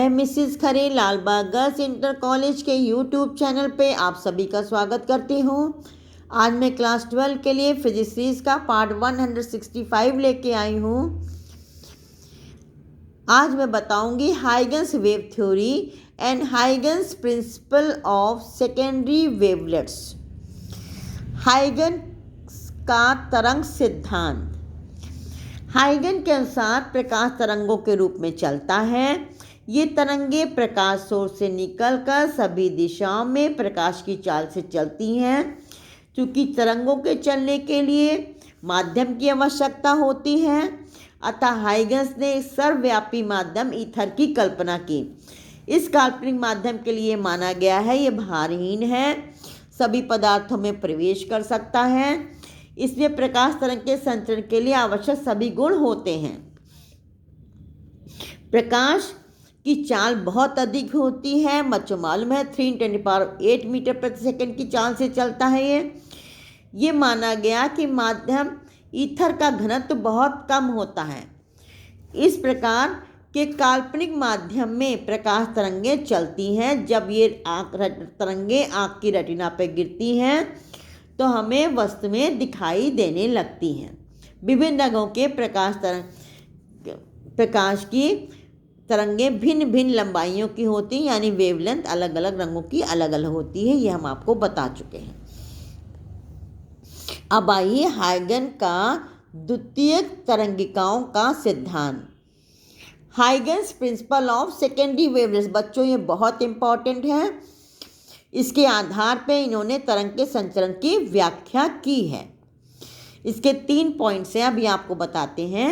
मैं मिसिस खरे Lalbagh girls inter college के YouTube channel पे आप सभी का स्वागत करती हूँ। आज मैं क्लास 12 के लिए फिजिक्स सीरीज का पार्ट 165 लेके आई हूँ। आज मैं बताऊंगी Huygens wave theory and Huygens principle of secondary wavelets. Huygens का तरंग सिद्धांत। हाइगन के अनुसार प्रकाश तरंगों के रूप में चलता है। ये तरंगे प्रकाश सोर्स से निकलकर सभी दिशाओं में प्रकाश की चाल से चलती हैं। चूँकि तरंगों के चलने के लिए माध्यम की आवश्यकता होती है, अतः हाइगन्स ने एक सर्वव्यापी माध्यम ईथर की कल्पना की। इस काल्पनिक माध्यम के लिए माना गया है ये भारहीन है, सभी पदार्थों में प्रवेश कर सकता है, इसलिए प्रकाश तरंग के संचरण के लिए आवश्यक सभी गुण होते हैं। प्रकाश की चाल बहुत अधिक होती है, बच्चों मालूम है 3 × 10⁸ मीटर प्रति सेकंड की चाल से चलता है। ये माना गया कि माध्यम ईथर का घनत्व बहुत कम होता है। इस प्रकार के काल्पनिक माध्यम में प्रकाश तरंगें चलती हैं। जब ये तरंगें आँख की रेटिना पर गिरती हैं तो हमें वस्तु में दिखाई देने लगती हैं। विभिन्न रंगों के प्रकाश की तरंगें भिन्न भिन्न लंबाइयों की होती हैं, यानी वेवलेंथ अलग अलग रंगों की अलग अलग होती है। ये हम आपको बता चुके हैं। अब आइए हाइगन का द्वितीयक तरंगिकाओं का सिद्धांत। Huygens principle of secondary wavelets. बच्चों ये बहुत इंपॉर्टेंट है। इसके आधार पर इन्होंने तरंग के संचरण की व्याख्या की है। इसके 3 पॉइंट्स हैं, अभी आपको बताते हैं।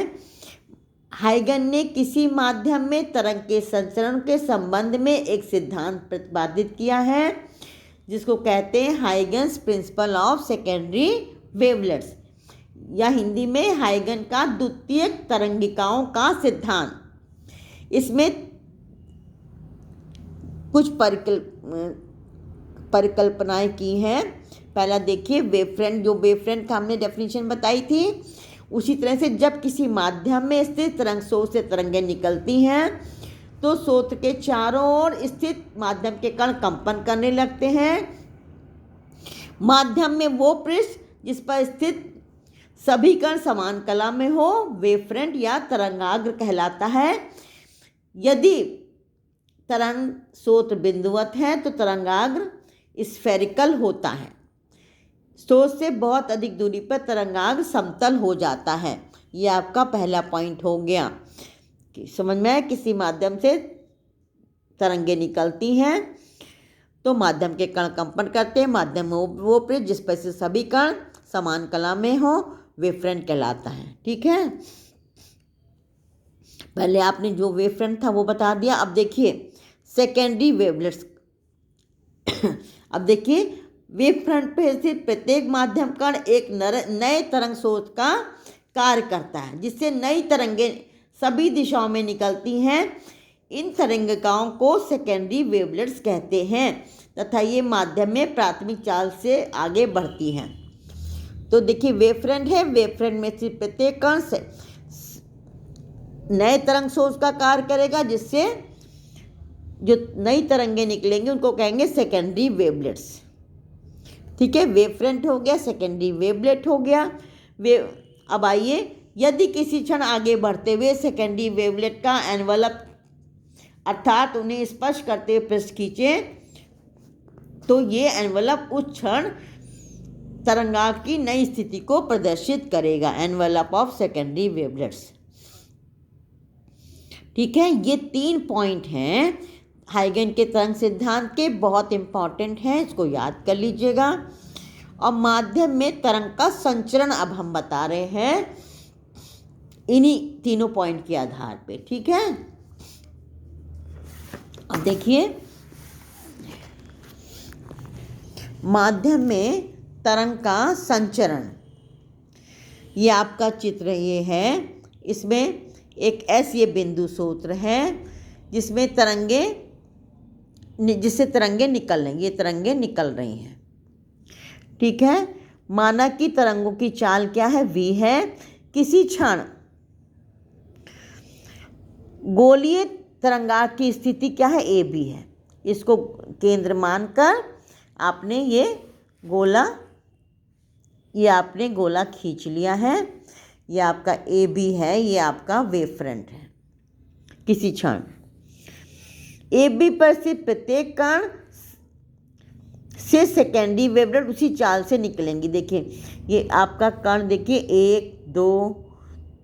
हाइगन ने किसी माध्यम में तरंग के संचरण के संबंध में एक सिद्धांत प्रतिपादित किया है, जिसको कहते हैं Huygens principle of secondary wavelets, या हिंदी में हाइगन का द्वितीयक तरंगिकाओं का सिद्धांत। इसमें कुछ परिकल्पनाएं की हैं। पहला देखिए वेवफ्रंट, जो वेवफ्रंट का हमने डेफिनेशन बताई थी, उसी तरह से जब किसी माध्यम में स्थित तरंग स्रोत से तरंगें निकलती हैं तो स्रोत के चारों ओर स्थित माध्यम के कण कंपन करने लगते हैं। माध्यम में वो पृष्ठ जिस पर स्थित सभी कण समान कला में हो वेवफ्रंट या तरंगाग्र कहलाता है। यदि तरंग स्रोत बिंदुवत है तो तरंगाग्र स्फेरिकल होता है। स्रोत से बहुत अधिक दूरी पर तरंगाग्र समतल हो जाता है। यह आपका पहला पॉइंट हो गया कि समझ में आया, किसी माध्यम से तरंगें निकलती हैं तो माध्यम के कण कंपन करते हैं। माध्यम में वो पृष्ठ जिस पर से सभी कण समान कला में हो वेवफ्रंट कहलाता है। ठीक है, पहले आपने जो वेवफ्रंट था वो बता दिया। अब देखिए सेकेंडरी वेवलेट्स। अब देखिए वेवफ्रंट पर स्थित प्रत्येक माध्यम कण एक नए तरंग स्रोत का कार्य करता है, जिससे नई तरंगें सभी दिशाओं में निकलती हैं। इन तरंगिकाओं को सेकेंडरी वेवलेट्स कहते हैं तथा ये माध्यम में प्राथमिक चाल से आगे बढ़ती हैं। तो देखिए वेवफ्रंट है, वेवफ्रंट में स्थित प्रत्येक कण से नए तरंग स्रोत का कार्य करेगा, जिससे जो नई तरंगें निकलेंगी उनको कहेंगे सेकेंडरी वेवलेट्स। ठीक है, वेवफ्रंट हो गया, सेकेंडरी वेवलेट हो गया। अब आइए, यदि किसी क्षण आगे बढ़ते हुए सेकेंडरी वेवलेट का एनवलप अर्थात उन्हें स्पर्श करते हुए पृष्ठ खींचे तो ये एनवलप उस क्षण तरंगाग्र की नई स्थिति को प्रदर्शित करेगा। Envelope of secondary wavelets. ठीक है, ये 3 पॉइंट हैं हाइगन के तरंग सिद्धांत के, बहुत इंपॉर्टेंट हैं, इसको याद कर लीजिएगा। और माध्यम में तरंग का संचरण अब हम बता रहे हैं इन्हीं तीनों पॉइंट के आधार पे। ठीक है, अब देखिए माध्यम में तरंग का संचरण। ये आपका चित्र ये है, इसमें एक एस ये बिंदु सूत्र है जिससे तरंगें निकल रही हैं। ये तरंगें निकल रही हैं। ठीक है, माना कि तरंगों की चाल क्या है, v है। किसी क्षण गोलीय तरंगाग्र की स्थिति क्या है, ए बी है। इसको केंद्र मानकर आपने ये आपने गोला खींच लिया है। ये आपका ए बी है, ये आपका वेव फ्रंट है। किसी क्षण ए बी पर स्थित प्रत्येक कण से सेकेंडरी वेवलेट उसी चाल से निकलेंगी। देखिए ये आपका कण, देखिए 1 2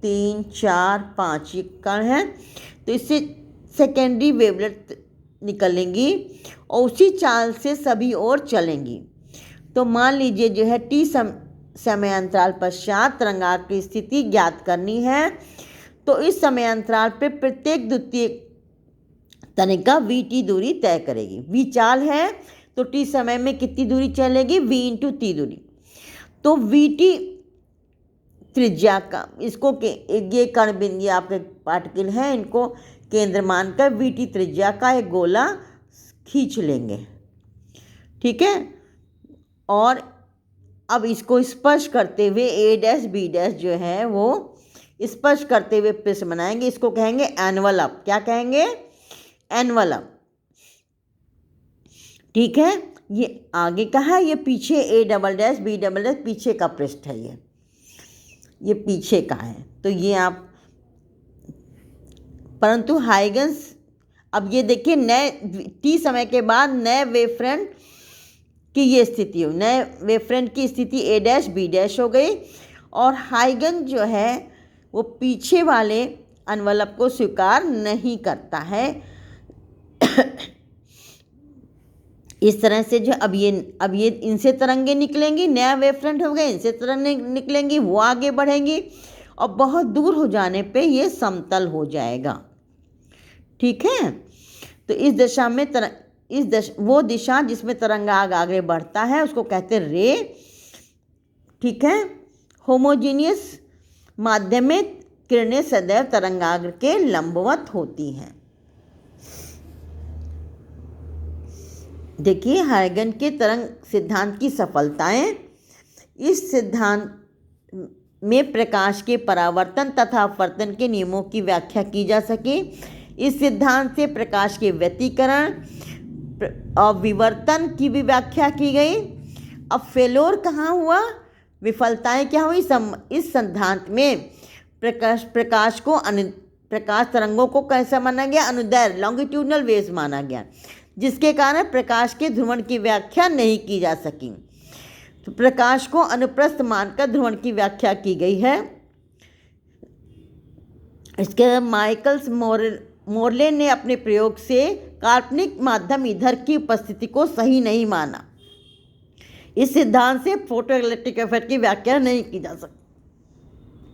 3 4 5 ये कण है, तो इससे सेकेंडरी वेवलेट निकलेंगी और उसी चाल से सभी ओर चलेंगी। तो मान लीजिए जो है टी समय अंतराल पश्चात तरंगाग्र की स्थिति ज्ञात करनी है, तो इस समय अंतराल पर प्रत्येक द्वितीय तनिका वी टी दूरी तय करेगी। वी चाल है तो टी समय में कितनी दूरी चलेगी, वी इंटू टी दूरी। तो वी टी त्रिज्या का, इसको ये कण बिंदु आपके पार्टिकल हैं, इनको केंद्र मानकर वी टी त्रिज्या का एक गोला खींच लेंगे। ठीक है, और अब इसको स्पर्श करते हुए ए डैश बी डैश जो है वो स्पर्श करते हुए पृष्ठ बनाएंगे। इसको कहेंगे एनवलप। क्या कहेंगे, एनवलप। ठीक है, ये आगे का है, ये पीछे A double dash B double dash पीछे का पृष्ठ है, ये पीछे का है। तो ये आप, परंतु हाइगन्स, अब ये देखिए नए टी समय के बाद नए वेव फ्रंट की ये स्थिति हो, नए वेव फ्रंट की स्थिति ए डैश बी डैश हो गई, और हाइगन जो है वो पीछे वाले एनवलप को स्वीकार नहीं करता है। इस तरह से जो अब ये इनसे तरंगे निकलेंगी, नया वेव फ्रंट हो गए, इनसे तरंगे निकलेंगी, वो आगे बढ़ेंगी और बहुत दूर हो जाने पे ये समतल हो जाएगा। ठीक है, तो इस दशा में वो दिशा जिसमें तरंगाग्र आगे बढ़ता है उसको कहते हैं रे। ठीक है, होमोजीनियस माध्यम में किरणें सदैव तरंगाग्र के लंबवत होती हैं। देखिए हाइगन के तरंग सिद्धांत की सफलताएं। इस सिद्धांत में प्रकाश के परावर्तन तथा अपवर्तन के नियमों की व्याख्या की जा सके। इस सिद्धांत से प्रकाश के व्यतिकरण और विवर्तन की भी व्याख्या की गई। अब फेलोर कहाँ हुआ, विफलताएं क्या हुई। इस सिद्धांत में प्रकाश तरंगों को कैसा माना गया, अनुदैर्घ्य लॉन्गिट्यूडनल वेव्स माना गया, जिसके कारण प्रकाश के ध्रुवण की व्याख्या नहीं की जा सकी। तो प्रकाश को अनुप्रस्थ मानकर ध्रुवण की व्याख्या की गई है। इसके माइकल्स मोरले ने अपने प्रयोग से काल्पनिक माध्यम ईथर की उपस्थिति को सही नहीं माना। इस सिद्धांत से फोटोइलेक्ट्रिक इफेक्ट की व्याख्या नहीं की जा सकती।